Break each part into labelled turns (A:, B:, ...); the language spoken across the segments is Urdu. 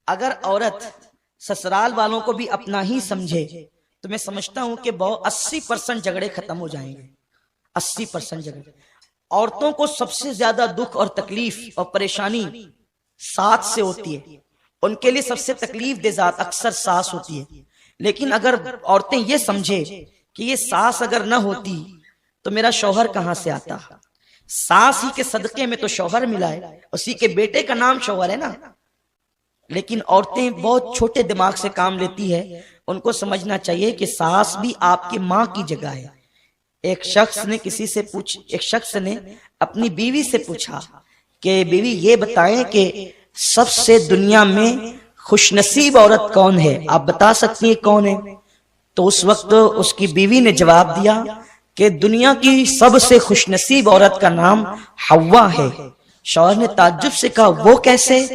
A: اگر عورت سسرال والوں کو بھی اپنا ہی سمجھے تو میں سمجھتا ہوں کہ 80% جھگڑے ختم ہو جائیں گے. 80% جھگڑے. عورتوں کو سب سے زیادہ دکھ اور تکلیف اور پریشانی ساس سے ہوتی ہے. ان کے لیے سب سے تکلیف دہ ذات اکثر ساس ہوتی ہے. لیکن اگر عورتیں یہ سمجھے کہ یہ ساس اگر نہ ہوتی تو میرا شوہر کہاں سے آتا, ساس ہی کے صدقے میں تو شوہر ملا ہے, اسی کے بیٹے کا نام شوہر ہے نا. لیکن عورتیں بہت چھوٹے دماغ سے کام لیتی ہے. ان کو سمجھنا چاہیے کہ ساس بھی آپ کی ماں کی جگہ ہے. ایک شخص نے اپنی بیوی سے پوچھا کہ بیوی یہ بتائیں کہ سب سے دنیا میں خوش نصیب عورت کون ہے, آپ بتا سکتی ہیں کون ہے؟ تو اس وقت اس کی بیوی نے جواب دیا کہ دنیا کی سب سے خوش نصیب عورت کا نام حوا ہے. شوہر نے تعجب سے کہا وہ کیسے؟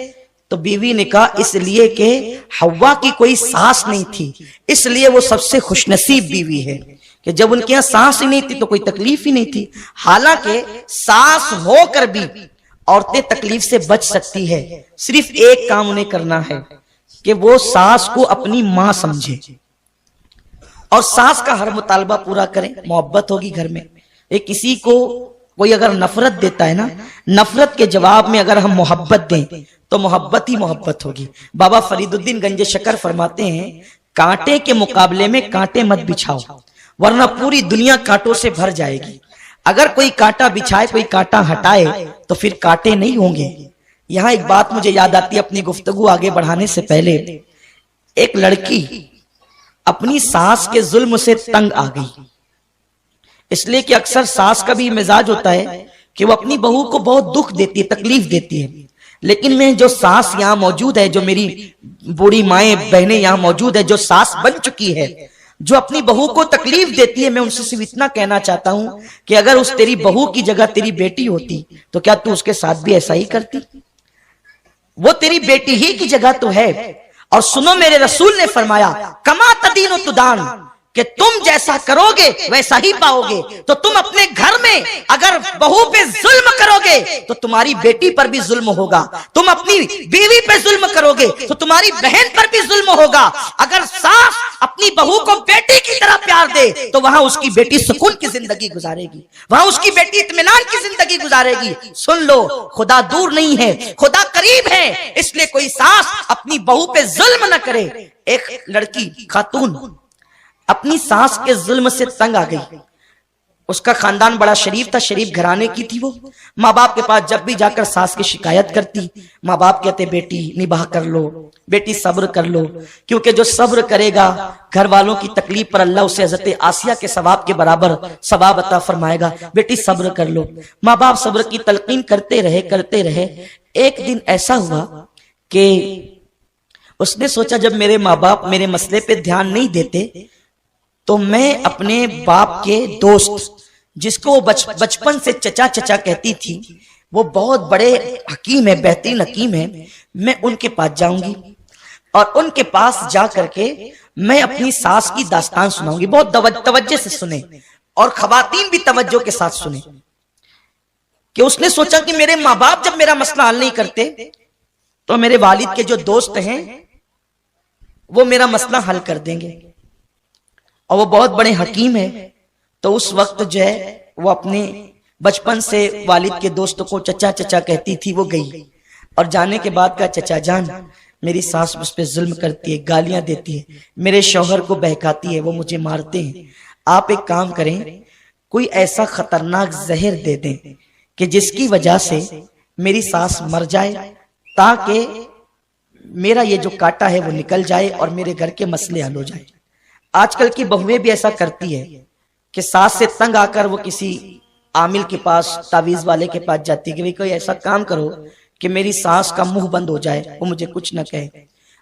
A: تو بیوی نے کہا اس لیے کہ حوا کی کوئی ساس نہیں تھی, اس لیے وہ سب سے خوش نصیب بیوی ہے کہ جب ان کے یہاں ساس ہی نہیں تھی تو کوئی تکلیف ہی نہیں تھی. حالانکہ ساس ہو کر بھی عورتیں تکلیف سے بچ سکتی ہے. صرف ایک کام انہیں کرنا ہے کہ وہ ساس کو اپنی ماں سمجھے اور ساس کا ہر مطالبہ پورا کریں. محبت ہوگی گھر میں. ایک کسی کو کوئی اگر نفرت دیتا ہے نا, نفرت کے جواب میں اگر ہم محبت دیں تو محبت ہی محبت ہوگی. بابا فرید الدین گنج شکر فرماتے ہیں کانٹے کے مقابلے میں کانٹے مت بچھاؤ ورنہ پوری دنیا کانٹوں سے بھر جائے گی. اگر کوئی کانٹا بچھائے کوئی کانٹا ہٹائے تو پھر کانٹے نہیں ہوں گے. یہاں ایک بات مجھے یاد آتی ہے اپنی گفتگو آگے بڑھانے سے پہلے. ایک لڑکی اپنی ساس کے ظلم سے تنگ آ گئی, اس لیے کہ اکثر ساس کا بھی مزاج ہوتا ہے کہ وہ اپنی بہو کو بہت دکھ دیتی ہے, تکلیف دیتی ہے. لیکن میں جو ساس یہاں موجود ہے, جو میری بوڑھی مائیں بہنیں یہاں موجود ہے, جو ساس بن چکی ہے, جو اپنی بہو کو تکلیف دیتی ہے, میں ان سے صرف اتنا کہنا چاہتا ہوں کہ اگر اس تیری بہو کی جگہ تیری بیٹی ہوتی تو کیا تو اس کے ساتھ بھی ایسا ہی کرتی؟ وہ تیری بیٹی ہی کی جگہ تو ہے. اور سنو میرے رسول نے فرمایا کما تدین و تدان, کہ تم جیسا کرو گے ویسا ہی پاؤ گے. تو تم اپنے گھر میں اگر بہو پہ ظلم کرو گے تو تمہاری بیٹی پر بھی ظلم ہوگا. تم اپنی بیوی پہ ظلم کرو گے تو تمہاری بہن پر بھی ظلم ہوگا. اگر ساس اپنی بہو کو بیٹی کی طرح پیار دے تو وہاں اس کی بیٹی سکون کی زندگی گزارے گی, وہاں اس کی بیٹی اطمینان کی زندگی گزارے گی. سن لو, خدا دور نہیں ہے, خدا قریب ہے. اس لیے کوئی ساس اپنی بہو پہ ظلم نہ کرے. ایک لڑکی خاتون اپنی ساس کے ظلم سے تنگ آ گئی. اس کا خاندان بڑا شریف تھا, شریف گھرانے کی تھی. وہ ماں باپ کے پاس جب بھی جا کر ساس کی شکایت کرتی, ماں باپ کہتے بیٹی نباہ کر لو, بیٹی صبر کر لو, کیونکہ جو صبر کرے گا گھر والوں کی تکلیف پر اللہ اسے حضرت آسیہ کے ثواب کے برابر ثواب عطا فرمائے گا. بیٹی صبر کر لو. ماں باپ صبر کی تلقین کرتے رہے. ایک دن ایسا ہوا کہ اس نے سوچا جب میرے ماں باپ میرے مسئلے پہ دھیان نہیں دیتے تو میں اپنے باپ کے دوست, جس کو بچپن سے چچا چچا کہتی تھی, وہ بہت بڑے حکیم ہے, بہترین حکیم ہے, میں ان کے پاس جاؤں گی اور ان کے پاس جا کر کے میں اپنی ساس کی داستان سناؤں گی. بہت توجہ سے سنیں اور خواتین بھی توجہ کے ساتھ سنیں. کہ اس نے سوچا کہ میرے ماں باپ جب میرا مسئلہ حل نہیں کرتے تو میرے والد کے جو دوست ہیں وہ میرا مسئلہ حل کر دیں گے, اور وہ بہت بڑے حکیم ہیں. تو اس وقت جو ہے وہ اپنے بچپن سے والد کے دوست کو چچا چچا کہتی تھی, وہ گئی اور جانے کے بعد کہا چچا جان میری ساس مجھ پہ ظلم کرتی ہے, گالیاں دیتی ہے, میرے شوہر کو بہکاتی ہے, وہ مجھے مارتے ہیں. آپ ایک کام کریں, کوئی ایسا خطرناک زہر دے دیں کہ جس کی وجہ سے میری ساس مر جائے تاکہ میرا یہ جو کاٹا ہے وہ نکل جائے اور میرے گھر کے مسئلے حل ہو جائے. آج کل کی بہویں بھی ایسا کرتی ہے کہ ساس سے تنگ آ کر وہ کسی عامل کے پاس, تعویذ والے کے پاس جاتی کہ کوئی ایسا کام کرو کہ میری ساس کا منہ بند ہو جائے, وہ مجھے کچھ نہ کہے.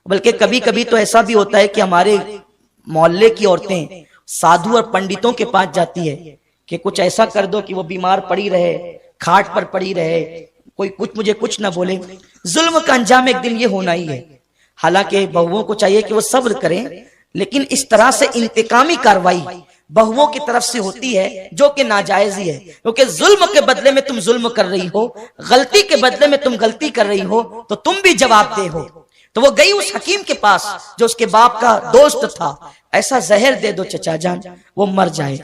A: بلکہ کبھی کبھی تو ایسا بھی ہوتا ہے کہ ہمارے محلے کی عورتیں سادھو اور پنڈتوں کے پاس جاتی ہے کہ کچھ ایسا کر دو کہ وہ بیمار پڑی رہے, کھاٹ پر پڑی رہے, کوئی مجھے کچھ نہ بولے. ظلم کا انجام ایک دن یہ ہونا ہی ہے. حالانکہ بہووں کو چاہیے کہ وہ صبر کریں, لیکن اس طرح سے انتقامی کاروائی بہووں کی طرف سے ہوتی ہے جو کہ ناجائز ہی ہے. کیونکہ ظلم کے بدلے میں تم ظلم کر رہی ہو, غلطی کے بدلے میں تم غلطی کر رہی ہو, تو تم بھی جواب دہ ہو. تو وہ گئی اس حکیم کے پاس جو اس کے باپ کا دوست تھا، ایسا زہر دے دو چچا جان وہ مر جائے۔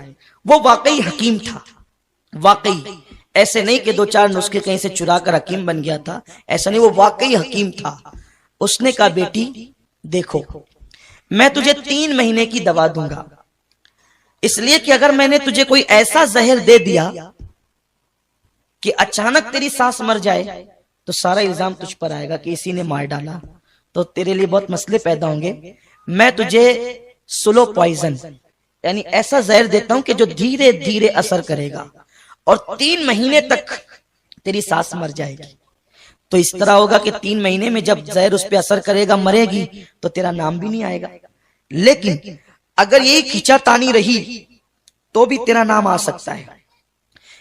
A: وہ واقعی حکیم تھا، واقعی ایسے نہیں کہ دو چار نسخے کہیں سے چرا کر حکیم بن گیا تھا، ایسا نہیں، وہ واقعی حکیم تھا۔ اس نے کہا بیٹی دیکھو میں تجھے 3 مہینے کی دوا دوں گا، اس لیے کہ اگر میں نے تجھے کوئی ایسا زہر دے دیا کہ اچانک تیری ساس مر جائے تو سارا الزام تجھ پر آئے گا کہ اسی نے مار ڈالا، تو تیرے لیے بہت مسئلے پیدا ہوں گے۔ میں تجھے سلو پوائزن یعنی ایسا زہر دیتا ہوں کہ جو دھیرے دھیرے اثر کرے گا اور 3 مہینے تک تیری ساس مر جائے گی۔ تو اس طرح ہوگا کہ 3 مہینے میں جب زہر اس پہ اثر کرے گا مرے گی تو تیرا نام بھی نہیں آئے گا، لیکن اگر یہی کھینچا تانی رہی تو بھی تیرا نام آ سکتا ہے۔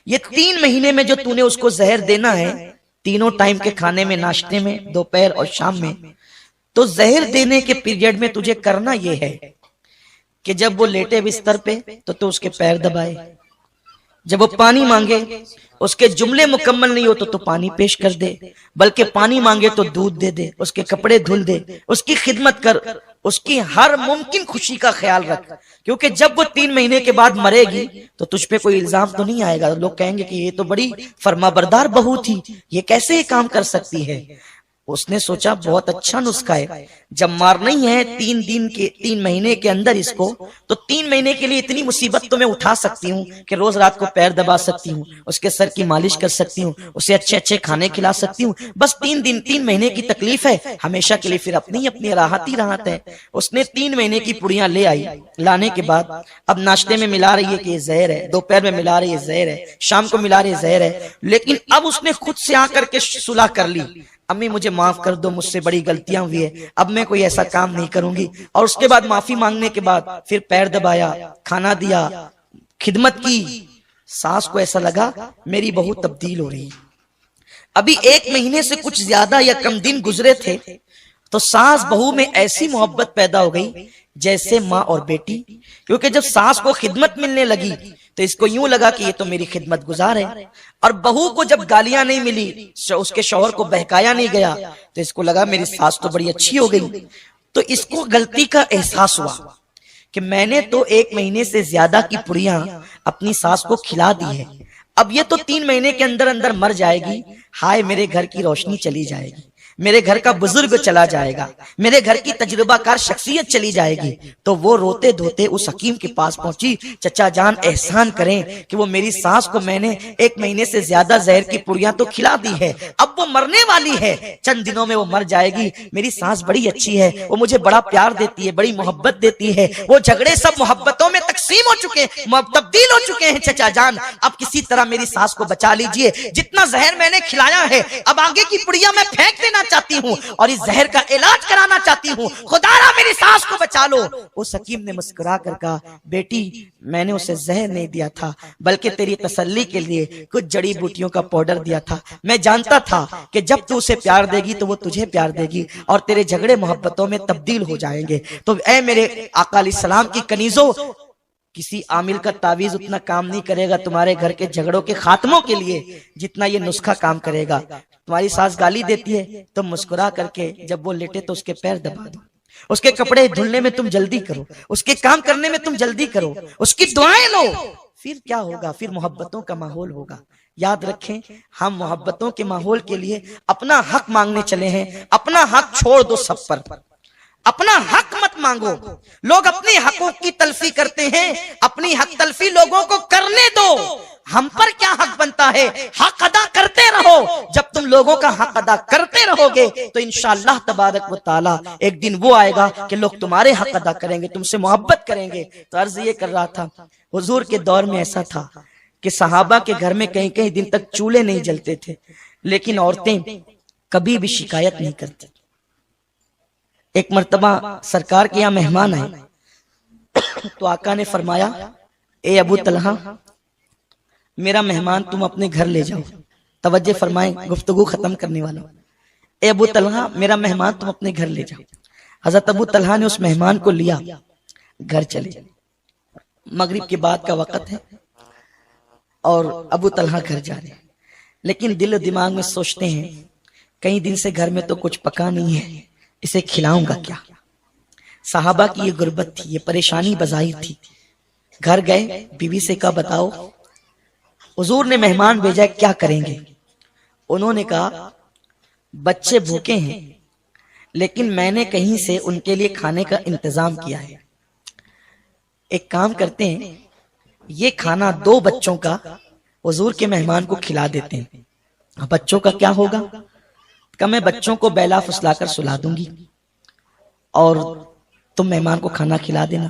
A: یہ 3 مہینے میں جو تو نے اس کو زہر دینا ہے، تینوں ٹائم کے کھانے میں، ناشتے میں، دوپہر اور شام میں، تو زہر دینے کے پیریڈ میں تجھے کرنا یہ ہے کہ جب وہ لیٹے بستر پہ تو اس کے پیر دبائے، جب وہ پانی مانگے اس کے جملے مکمل نہیں ہو تو پانی پیش کر دے، بلکہ پانی مانگے تو دودھ دے دے، اس کے کپڑے دھل دے، اس کی خدمت کر، اس کی ہر ممکن خوشی کا خیال رکھ، کیونکہ جب وہ 3 مہینے کے بعد مرے گی تو تجھ پہ کوئی الزام تو نہیں آئے گا، لوگ کہیں گے کہ یہ تو بڑی فرما بردار بہو تھی، یہ کیسے یہ کام کر سکتی ہے۔ اس نے سوچا بہت اچھا نسخہ ہے، جب مارنا ہی ہے 3 مہینے کے اندر اس کو، تو 3 مہینے کے لیے اتنی مصیبت تو میں اٹھا سکتی ہوں کہ روز رات کو پیر دبا سکتی ہوں، اس کے سر کی مالش کر سکتی ہوں، اسے اچھے اچھے کھانے کھلا سکتی ہوں، بس 3 مہینے کی تکلیف ہے، ہمیشہ کے لیے پھر اپنی راحت ہی راحت ہے۔ اس نے 3 مہینے کی پڑیاں لے آئی، لانے کے بعد اب ناشتے میں ملا رہی ہے کہ یہ زہر ہے، دوپہر میں ملا رہی ہے زہر ہے، شام کو ملا رہی ہے زہر ہے، لیکن اب اس نے خود سے آ کر کے صلح کر لی، امی مجھے معاف کر دو، مجھ سے بڑی غلطیاں ہوئی ہے، اب میں کوئی ایسا کام نہیں کروں گی۔ اور اس کے بعد معافی مانگنے کے بعد پھر پیر دبایا، کھانا دیا، خدمت کی۔ ساس کو ایسا لگا میری بہو تبدیل ہو رہی ہے۔ ابھی 1 مہینے سے کچھ زیادہ یا کم دن گزرے تھے تو ساس بہو میں ایسی محبت پیدا ہو گئی جیسے ماں اور بیٹی، کیونکہ جب ساس کو خدمت ملنے لگی تو اس کو یوں لگا کہ یہ تو میری خدمت گزار ہے، اور بہو کو جب گالیاں نہیں ملی، اس کے شوہر کو بہکایا نہیں گیا، تو اس کو لگا میری ساس تو بڑی اچھی ہو گئی۔ تو اس کو غلطی کا احساس ہوا کہ میں نے تو 1 مہینے سے زیادہ کی پڑیاں اپنی ساس کو کھلا دی ہے، اب یہ تو 3 مہینے کے اندر اندر مر جائے گی، ہائے میرے گھر کی روشنی چلی جائے گی، میرے گھر کا بزرگ چلا جائے گا، میرے گھر کی تجربہ کار شخصیت چلی جائے گی۔ تو وہ روتے دھوتے اس حکیم کے پاس پہنچی، چچا جان احسان کریں کہ وہ میری ساس کو میں نے 1 مہینے سے زیادہ زہر کی پڑیاں تو کھلا دی ہے، اب وہ مرنے والی ہے، چند دنوں میں وہ مر جائے گی، میری ساس بڑی اچھی ہے، وہ مجھے بڑا پیار دیتی ہے، بڑی محبت دیتی ہے، وہ جھگڑے سب محبتوں میں تقسیم ہو چکے ہیں، تبدیل ہو چکے ہیں، چچا جان اب کسی طرح میری ساس کو بچا لیجئے، جتنا زہر میں نے کھلایا ہے اب آگے کی پڑیاں میں پھینک دینا چاہتی ہوں اور اس زہر کا علاج کرانا چاہتی ہوں، خدا را میری ساس کو بچا لو۔ اس حکیم نے مسکرا کر کہا بیٹی میں نے اسے زہر نہیں دیا تھا، بلکہ تیری تسلی کے لیے کچھ جڑی بوٹیوں کا پاؤڈر دیا تھا، میں جانتا تھا کہ جب تو اسے پیار دے گی تو وہ تجھے پیار دے گی اور تیرے جھگڑے محبتوں میں تبدیل ہو جائیں گے۔ تو اے میرے آقا علیہ السلام کی کنیزوں، کسی عامل کا تعویذ اتنا کام نہیں کرے گا تمہارے گھر کے جھگڑوں کے خاتموں کے لیے جتنا یہ نسخہ کام کرے گا۔ تمہاری ساس گالی دیتی ہے تو مسکرا کر کے جب وہ لیٹے تو اس کے پیر دبا دو، اس کے کپڑے دھلنے میں تم جلدی کرو، اس کے کام کرنے میں تم جلدی کرو، اس کی دعائیں لو، پھر کیا ہوگا؟ پھر محبتوں کا ماحول ہوگا۔ یاد رکھیں ہم محبتوں کے ماحول کے لیے اپنا حق مانگنے چلے ہیں، اپنا حق چھوڑ دو سب پر، اپنا حق مت مانگو۔ لوگ اپنی حقوق کی تلفی کرتے ہیں، اپنی حق تلفی لوگوں کو کرنے دو، ہم پر کیا حق بنتا ہے؟ حق ادا کرتے رہو، جب تم لوگوں کا حق ادا کرتے رہو گے تو انشاءاللہ تبارک و تعالی ایک دن وہ آئے گا کہ لوگ تمہارے حق ادا کریں گے، تم سے محبت کریں گے۔ تو عرض یہ کر رہا تھا حضور کے دور میں ایسا تھا کہ صحابہ کے گھر میں کئی کئی دن تک چولہے نہیں جلتے تھے، لیکن عورتیں کبھی بھی شکایت نہیں کرتی۔ ایک مرتبہ سرکار کے یہاں مہمان آئے تو آقا نے فرمایا اے ابو طلحہ میرا مہمان تم اپنے گھر لے جاؤ۔ توجہ فرمائیں گفتگو ختم کرنے والا، اے ابو طلحہ میرا مہمان تم اپنے گھر لے جاؤ۔ حضرت ابو طلحہ نے اس مہمان کو لیا، گھر چلے، مغرب کے بعد کا وقت ہے اور ابو طلحہ گھر جا رہے ہیں، لیکن دل و دماغ میں سوچتے ہیں کئی دن سے گھر میں تو کچھ پکا نہیں ہے، اسے کھلاؤں گا کیا؟ صحابہ کی یہ غربت تھی، یہ پریشانی بظاہر تھی۔ گھر گئے، بیوی سے کہا بتاؤ حضور نے مہمان بھیجا، کیا کریں گے؟ انہوں نے کہا بچے بھوکے ہیں لیکن میں نے کہیں سے ان کے لیے کھانے کا انتظام کیا ہے، ایک کام کرتے ہیں یہ کھانا 2 بچوں کا حضور کے مہمان کو کھلا دیتے ہیں۔ بچوں کا کیا ہوگا؟ کہ میں بچوں کو بیلا پھسلا کر سلا دوں گی اور تم مہمان کو کھانا کھلا دینا۔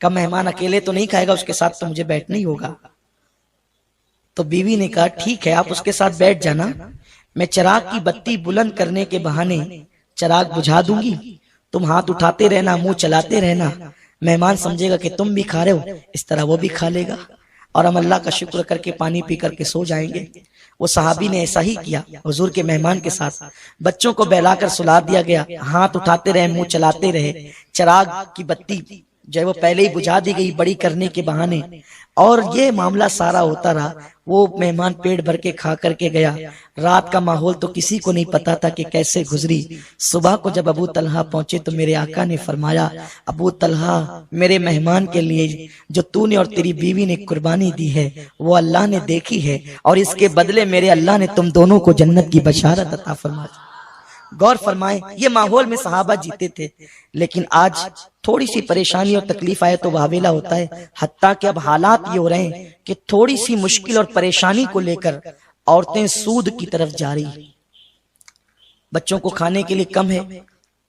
A: کہ مہمان اکیلے تو نہیں کھائے گا، اس کے ساتھ تو مجھے بیٹھنا ہی ہوگا۔ تو بیوی نے کہا ٹھیک ہے آپ اس کے ساتھ بیٹھ جانا، میں چراغ کی بتی بلند کرنے کے بہانے چراغ بجھا دوں گی، تم ہاتھ اٹھاتے رہنا، منہ چلاتے رہنا، مہمان سمجھے گا کہ تم بھی کھا رہے ہو، اس طرح وہ بھی کھا لے گا اور ہم اللہ کا شکر کر کے پانی پی کر کے سو جائیں گے۔ وہ صحابی نے ایسا ہی کیا، حضور کے مہمان کے ساتھ بچوں کو بہلا کر سلا دیا گیا، ہاتھ اٹھاتے رہے، منہ چلاتے رہے، چراغ کی بتی جو ہے وہ پہلے ہی بجھا دی گئی بڑی کرنے کے بہانے، اور یہ معاملہ سارا ہوتا رہا۔ وہ مہمان پیٹ بھر کے کھا کر کے گیا۔ رات کا ماحول تو کسی کو نہیں پتا تھا کہ کیسے گزری۔ صبح کو جب ابو طلحہ پہنچے تو میرے آقا نے فرمایا ابو طلحہ میرے مہمان کے لیے جو تو نے اور تیری بیوی نے قربانی دی ہے وہ اللہ نے دیکھی ہے، اور اس کے بدلے میرے اللہ نے تم دونوں کو جنت کی بشارت عطا فرمائی۔ غور فرمائیں، یہ ماحول میں صحابہ جیتے تھے، لیکن آج تھوڑی سی پریشانی اور تکلیف آئے تو واویلا ہوتا ہے۔ حتیٰ کہ اب حالات یہ ہو رہے ہیں کہ تھوڑی سی مشکل اور پریشانی کو لے کر عورتیں سود کی طرف جا رہی ہیں۔ بچوں کو کھانے کے لیے کم ہے،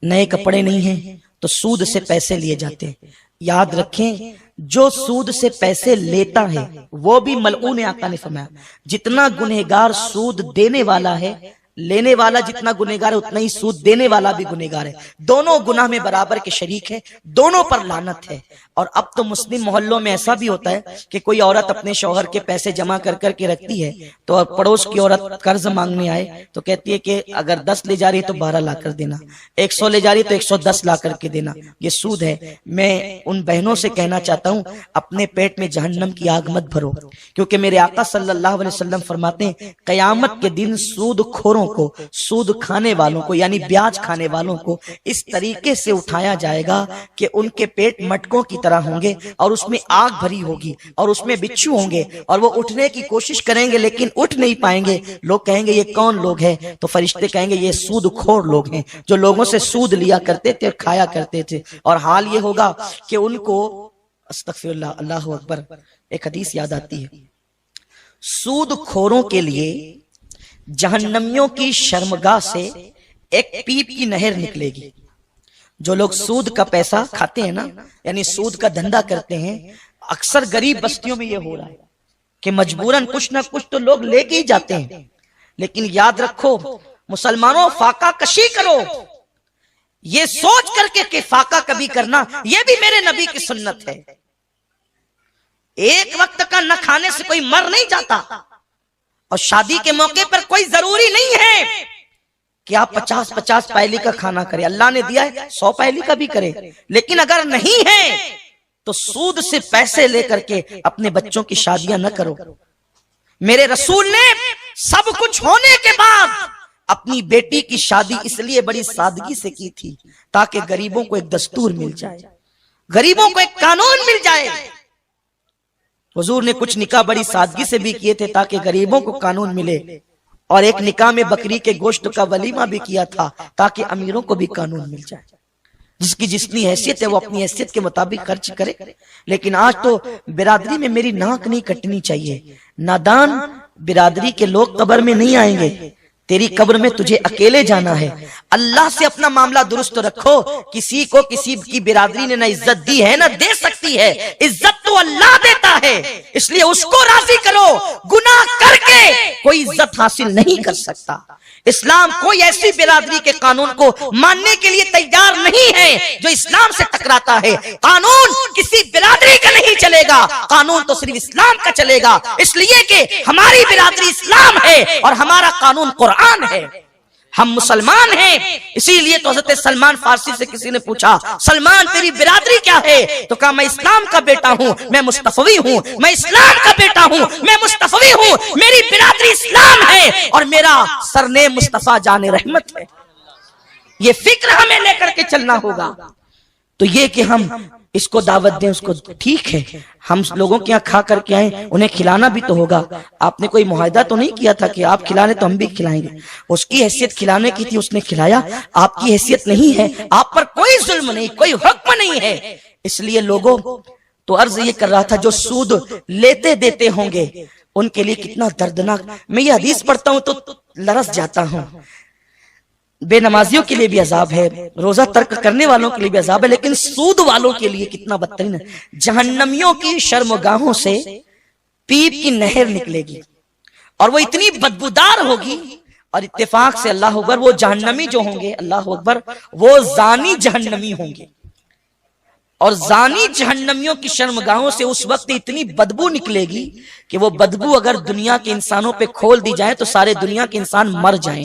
A: نئے کپڑے نہیں ہیں تو سود سے پیسے لیے جاتے ہیں۔ یاد رکھیں جو سود سے پیسے لیتا ہے وہ بھی ملعون ہے۔ آقا نے فرمایا جتنا گنہگار سود دینے والا ہے، لینے والا جتنا گنہگار ہے اتنا ہی سود دینے والا بھی گنہگار ہے، دونوں گناہ میں برابر کے شریک ہیں، دونوں پر لعنت ہے۔ اور اب تو مسلم محلوں میں ایسا بھی ہوتا ہے کہ کوئی عورت اپنے شوہر کے پیسے جمع کر کر کے رکھتی ہے تو پڑوس کی عورت قرض مانگنے آئے تو کہتی ہے کہ اگر 10 لے جا رہی ہے تو 12 لا کر دینا، 100 لے جا رہی ہے تو 110 لا کر کے دینا، یہ سود ہے۔ میں ان بہنوں سے کہنا چاہتا ہوں اپنے پیٹ میں جہنم کی آگ مت بھرو، کیونکہ میرے آقا صلی اللہ علیہ وسلم فرماتے ہیں قیامت کے دن سود خوروں کو، سود کھانے والوں کو یعنی بیاج کھانے والوں کو اس طریقے سے اٹھایا جائے گا کہ ان کے پیٹ مٹکوں کی طرح ہوں گے اور اس میں آگ بھری ہوگی اور اس میں بچھو ہوں گے اور وہ اٹھنے کی کوشش کریں گے لیکن اٹھ نہیں پائیں گے۔ لوگ کہیں گے یہ کون لوگ ہیں؟ تو فرشتے کہیں گے یہ سود خور لوگ ہیں جو لوگوں سے سود لیا کرتے تھے اور کھایا کرتے تھے، اور حال یہ ہوگا کہ ان کو استغفر اللہ، اللہ اکبر، ایک حدیث یاد آتی ہے سود خوروں کے لیے جہنمیوں کی شرمگاہ سے ایک پیپ کی نہر نکلے گی۔ جو لوگ سود کا پیسہ کھاتے ہیں نا، یعنی سود کا دھندا کرتے ہیں، اکثر غریب بستیوں میں یہ ہو رہا ہے کہ مجبوراً کچھ نہ کچھ تو لوگ لے کے ہی جاتے ہیں، لیکن یاد رکھو مسلمانوں فاقہ کشی کرو، یہ سوچ کر کے کہ فاقہ کبھی کرنا یہ بھی میرے نبی کی سنت ہے۔ ایک وقت کا نہ کھانے سے کوئی مر نہیں جاتا، اور شادی کے موقع پر کوئی ضروری نہیں ہے کہ آپ 50 پیلی کا کھانا کرے، اللہ نے دیا ہے 100 پیلی کا بھی کرے، لیکن اگر نہیں ہے تو سود سے پیسے لے کر کے اپنے بچوں کی شادیاں نہ کرو۔ میرے رسول نے سب کچھ ہونے کے بعد اپنی بیٹی کی شادی اس لیے بڑی سادگی سے کی تھی تاکہ غریبوں کو ایک دستور مل جائے، غریبوں کو ایک قانون مل جائے۔ حضور نے کچھ نکاح بڑی سادگی سے بھی کیے تھے تاکہ غریبوں کو قانون ملے، اور ایک نکاح میں بکری کے گوشت کا ولیمہ بھی کیا تھا تاکہ امیروں کو بھی قانون مل جائے، جس کی جتنی حیثیت ہے وہ اپنی حیثیت کے مطابق خرچ کرے۔ لیکن آج تو برادری میں میری ناک نہیں کٹنی چاہیے، نادان برادری کے لوگ قبر میں نہیں آئیں گے، تیری قبر میں تجھے اکیلے جانا ہے۔ اللہ سے اپنا معاملہ درست رکھو، کسی کو کسی کی برادری نے نہ عزت دی ہے نہ دے سکتی ہے، عزت تو اللہ دیتا ہے، اس لیے اس کو راضی کرو۔ گناہ کر کے کوئی عزت حاصل نہیں کر سکتا۔ اسلام کوئی ایسی برادری کے قانون کو ماننے کے لیے تیار نہیں ہے جو اسلام سے ٹکراتا ہے۔ قانون کسی برادری کا نہیں چلے گا، قانون تو صرف اسلام کا چلے گا، اس لیے کہ ہماری برادری اسلام ہے اور ہمارا قانون قرآن ہے، ہم مسلمان ہیں۔ اسی لیے تو حضرت سلمان فارسی سے کسی نے پوچھا سلمان تیری برادری کیا ہے؟ تو کہا میں اسلام کا بیٹا ہوں، میں مصطفی ہوں، میں اسلام کا بیٹا ہوں، میں مصطفی ہوں، میری برادری اسلام ہے اور میرا سرنیم مصطفیٰ جان رحمت ہے۔ یہ فکر ہمیں لے کر کے چلنا ہوگا. تو یہ کہ ہم اس کو دعوت دیں اس کو ٹھیک ہے، ہم لوگوں کے یہاں کھا کر کے آئیں، انہیں کھلانا بھی تو ہوگا. آپ نے کوئی معاہدہ تو نہیں کیا تھا کہ آپ کھلانے تو ہم بھی کھلائیں گے. اس کی حیثیت کھلانے کی تھی، اس نے کھلایا. آپ کی حیثیت نہیں ہے، آپ پر کوئی ظلم نہیں، کوئی حکم نہیں ہے. اس لیے لوگوں تو عرض یہ کر رہا تھا جو سود لیتے دیتے ہوں گے ان کے لیے کتنا دردناک. میں یہ حدیث پڑھتا ہوں تو لرز جاتا ہوں. بے نمازیوں کے لیے بھی عذاب ہے، روزہ ترک کرنے والوں کے لیے بھی عذاب ہے، لیکن سود والوں کے لیے کتنا بدترین ہے. جہنمیوں کی شرمگاہوں سے پیپ کی نہر نکلے گی اور وہ اتنی بدبودار ہوگی. اور اتفاق سے اللہ اکبر وہ جہنمی جو ہوں گے، اللہ اکبر، وہ زانی جہنمی ہوں گے. اور زانی جہنمیوں کی شرمگاہوں سے اس وقت اتنی بدبو نکلے گی کہ وہ بدبو اگر دنیا کے انسانوں پہ کھول دی جائے تو سارے دنیا کے انسان مر جائیں.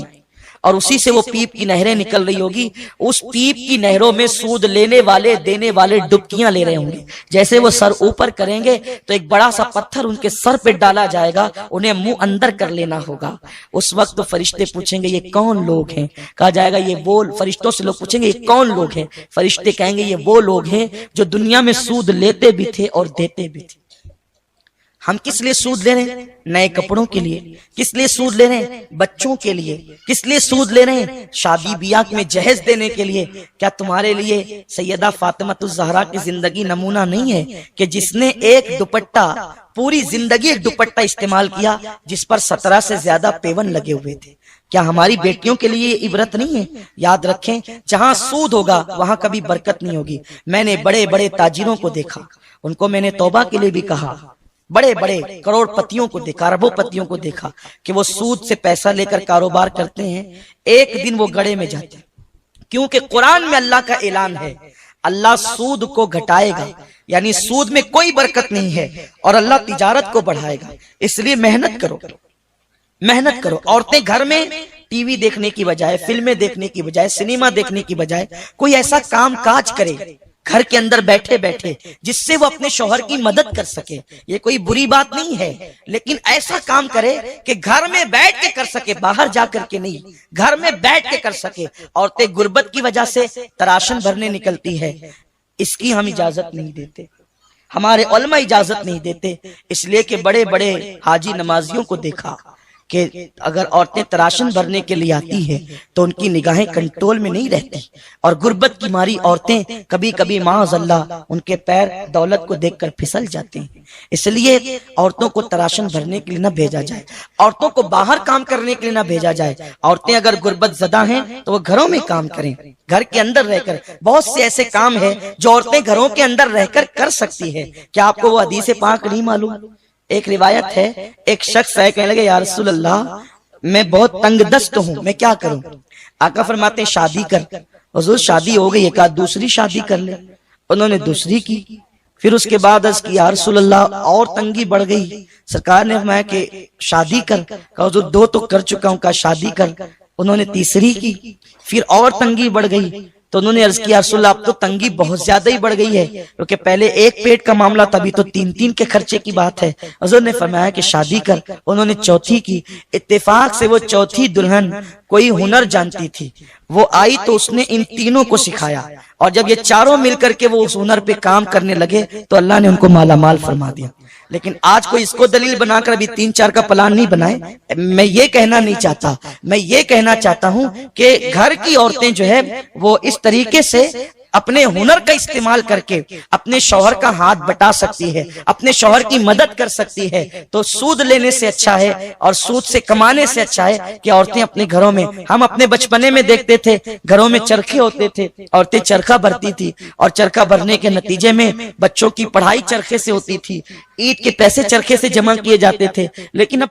A: اور اسی سے وہ پیپ کی نہریں نکل رہی ہوگی. اس پیپ کی نہروں میں سود لینے والے دینے والے ڈبکیاں لے رہے ہوں گے. جیسے وہ سر اوپر کریں گے تو ایک بڑا سا پتھر ان کے سر پہ ڈالا جائے گا، انہیں منہ اندر کر لینا ہوگا. اس وقت تو فرشتے پوچھیں گے یہ کون لوگ ہیں؟ کہا جائے گا یہ وہ، فرشتوں سے لوگ پوچھیں گے یہ کون لوگ ہیں؟ فرشتے کہیں گے یہ وہ لوگ ہیں جو دنیا میں سود لیتے بھی تھے اور دیتے بھی تھے. ہم کس لیے سود لے رہے ہیں؟ نئے کپڑوں کے لیے. کس لیے سود لے رہے ہیں؟ بچوں کے لیے. کس لیے سود لے رہے ہیں؟ شادی بیاہ میں جہیز دینے کے لیے. کیا تمہارے لیے سیدہ فاطمہ الزہرا کی زندگی نمونہ نہیں ہے کہ جس نے ایک دوپٹہ پوری زندگی ایک دوپٹہ استعمال کیا جس پر 17 سے زیادہ پیون لگے ہوئے تھے؟ کیا ہماری بیٹیوں کے لیے یہ عبرت نہیں ہے؟ یاد رکھیں جہاں سود ہوگا وہاں کبھی برکت نہیں ہوگی. میں نے بڑے بڑے تاجروں کو دیکھا، ان کو میں نے توبہ کے لیے بھی کہا. بڑے بڑے کروڑ پتیوں کو دیکھا، اربوں پتیوں کو دیکھا کہ وہ سود سے پیسہ لے کر کاروبار کرتے ہیں. ایک دن وہ گڑے میں جاتے ہیں، کیونکہ قرآن میں اللہ کا اعلان ہے اللہ سود کو گھٹائے گا، یعنی سود میں کوئی برکت نہیں ہے، اور اللہ تجارت کو بڑھائے گا. اس لیے محنت کرو، محنت کرو. عورتیں گھر میں ٹی وی دیکھنے کی بجائے، فلمیں دیکھنے کی بجائے، سنیما دیکھنے کی بجائے کوئی ایسا کام کاج کرے گھر کے اندر بیٹھے بیٹھے جس سے وہ اپنے شوہر کی مدد کر سکے. یہ کوئی بری بات نہیں ہے، لیکن ایسا کام کرے کہ گھر میں بیٹھ کے کر سکے، باہر جا کر کے نہیں، گھر میں بیٹھ کے کر سکے. عورتیں غربت کی وجہ سے تراشن بھرنے نکلتی ہے، اس کی ہم اجازت نہیں دیتے، ہمارے علماء اجازت نہیں دیتے. اس لیے کہ بڑے بڑے حاجی نمازیوں کو دیکھا کہ اگر عورتیں تراشن بھرنے کے لیے آتی ہیں تو ان کی نگاہیں کنٹرول میں نہیں رہتی، اور غربت کی ماری عورتیں کبھی کبھی معاذ اللہ ان کے پیر دولت کو دیکھ کر پھسل جاتے ہیں. اس لیے عورتوں کو تراشن بھرنے کے لیے نہ بھیجا جائے، عورتوں کو باہر کام کرنے کے لیے نہ بھیجا جائے. عورتیں اگر غربت زدہ ہیں تو وہ گھروں میں کام کریں، گھر کے اندر رہ کر. بہت سے ایسے کام ہیں جو عورتیں گھروں کے اندر رہ کر کر سکتی ہے. کیا آپ کو وہ حدیث پاک نہیں معلوم؟ ایک روایت ہے، ایک شخص ہے کہنے لگے یا رسول اللہ میں بہت تنگ دست ہوں، میں کیا کروں؟ آقا فرماتے ہیں شادی کر. حضور شادی ہو گئی، ایک آدھ دوسری شادی کر لے. انہوں نے دوسری کی. پھر اس کے بعد عرض کی یا رسول اللہ اور تنگی بڑھ گئی. سرکار نے فرمایا کہ شادی کر. کہا حضور 2 تو کر چکا ہوں. کہا شادی کر. انہوں نے تیسری کی. پھر اور تنگی بڑھ گئی تو انہوں نے عرض کیا رسول اللہ اب تو تنگی بہت زیادہ ہی بڑھ گئی ہے، کیونکہ پہلے ایک پیٹ کا معاملہ تھا، ابھی تو 3 کے خرچے کی بات ہے. حضور نے فرمایا کہ شادی کر. انہوں نے چوتھی کی. اتفاق سے وہ چوتھی دلہن کوئی ہنر جانتی تھی، وہ آئی تو اس نے ان تینوں کو سکھایا، اور جب یہ چاروں مل کر کے وہ اس ہنر پہ کام کرنے لگے تو اللہ نے ان کو مالا مال فرما دیا. لیکن آج کوئی اس کو دلیل بنا کر ابھی 3-4 کا پلان نہیں بنائے. میں یہ کہنا نہیں چاہتا، میں یہ کہنا چاہتا ہوں کہ گھر کی عورتیں جو ہے وہ اس طریقے سے اپنے ہنر کا استعمال کر کے اپنے شوہر کا ہاتھ بٹا سکتی ہے، اپنے شوہر کی مدد کر سکتی ہے. تو سود لینے سے اچھا ہے اور سود سے کمانے سے اچھا ہے کہ عورتیں اپنے گھروں میں، ہم اپنے بچپنے میں دیکھتے تھے گھروں میں چرخے ہوتے تھے، عورتیں چرخہ بھرتی تھی، اور چرخہ بھرنے کے نتیجے میں بچوں کی پڑھائی چرخے سے ہوتی تھی، عید کے پیسے چرخے سے جمع کیے جاتے تھے. لیکن اب